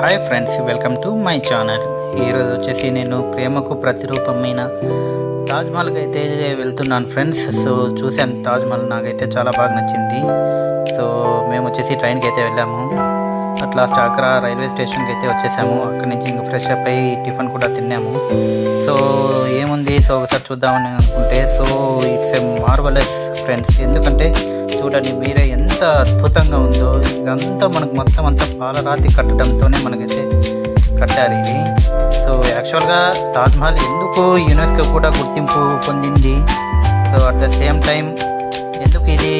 Hi friends, welcome to my channel. ఈరోజు వచ్చేసి నేను ప్రేమకు ప్రతిరూపమైన తాజ్మహల్కి అయితే వెళ్తున్నాను ఫ్రెండ్స్. సో చూశాను తాజ్మహల్, నాకైతే చాలా బాగా నచ్చింది. సో మేము వచ్చేసి ట్రైన్కి అయితే వెళ్ళాము. అట్ లాస్ట్ ఆగ్రా రైల్వే స్టేషన్కి అయితే వచ్చేసాము. అక్కడి నుంచి ఇంకా ఫ్రెష్ అప్ అయ్యి టిఫిన్ కూడా తిన్నాము. సో ఏముంది, సో ఒకసారి చూద్దామని అనుకుంటే, so it's a marvellous friends. ఎందుకంటే చూడండి మీరే ఎంత అద్భుతంగా ఉందో. ఇదంతా మనకు మొత్తం అంతా పాలరాతి కట్టడంతోనే మనకైతే కట్టారు ఇది. సో యాక్చువల్గా తాజ్మహల్ ఎందుకు యునెస్కో కూడా గుర్తింపు పొందింది, so at the same time ఎందుకు ఇది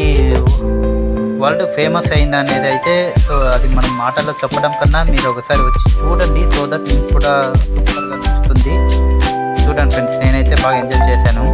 వరల్డ్ ఫేమస్ అయింది అనేది అయితే, సో అది మనం మాటల్లో చెప్పడం కన్నా మీరు ఒకసారి వచ్చి చూడండి. సో దట్ మీకు కూడా సూపర్గా నచ్చుతుంది. చూడండి ఫ్రెండ్స్, నేనైతే బాగా ఎంజాయ్ చేశాను.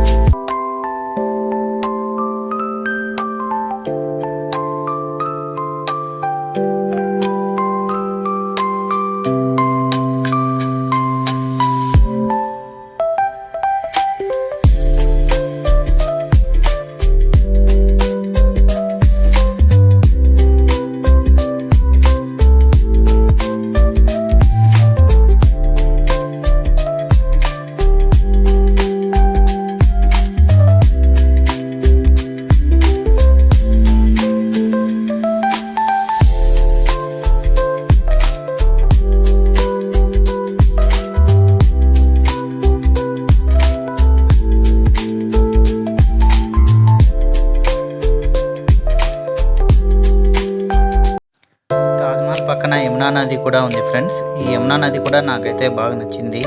పక్కన యమునా నది కూడా ఉంది ఫ్రెండ్స్. ఈ యమునా నది కూడా నాకైతే బాగా నచ్చింది.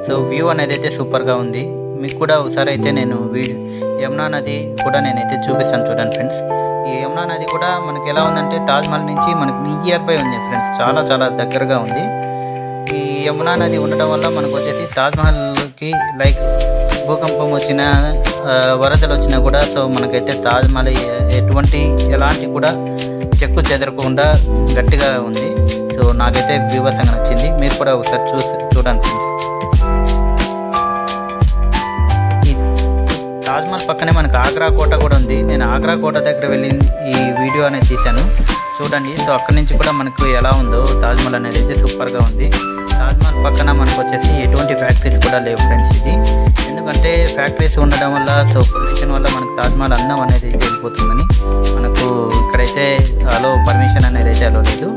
సో వ్యూ అనేది అయితే సూపర్గా ఉంది. మీకు కూడా ఒకసారి అయితే నేను యమునా నది కూడా నేనైతే చూపిస్తాను చూడండి ఫ్రెండ్స్. ఈ యమునా నది కూడా మనకి ఎలా ఉందంటే తాజ్మహల్ నుంచి మనకి నియర్ బై ఉంది ఫ్రెండ్స్, చాలా చాలా దగ్గరగా ఉంది. ఈ యమునా నది ఉండటం వల్ల మనకు వచ్చేసి తాజ్మహల్కి లైక్ భూకంపం వచ్చినా వరదలు వచ్చినా కూడా సో మనకైతే తాజ్మహల్ ఎలాంటి కూడా చెక్కు చెదరకుండా గట్టిగా ఉంది. సో నాకైతే వివసంగా నచ్చింది. మీరు కూడా ఒకసారి చూడండి ఫ్రెండ్స్. ఈ తాజ్మహల్ పక్కనే మనకు ఆగ్రా కోట కూడా ఉంది. నేను ఆగ్రా కోట దగ్గర వెళ్ళి ఈ వీడియో అనేది తీశాను చూడండి. సో అక్కడి నుంచి కూడా మనకు ఎలా ఉందో తాజ్మహల్ అనేది అయితే సూపర్గా ఉంది. తాజ్మహల్ పక్కన మనకు వచ్చేసి ఎటువంటి ఫ్యాక్టరీస్ కూడా లేవు ఫ్రెండ్స్. ఇది ఎందుకంటే ఫ్యాక్టరీస్ ఉండడం వల్ల సో పొల్యూషన్ వల్ల మనకు తాజ్మహల్ అందం అనేది అయితే వెళ్ళిపోతుందని మనకు ఇక్కడైతే పర్మిషన్ అనేది అయితే అలో లేదు.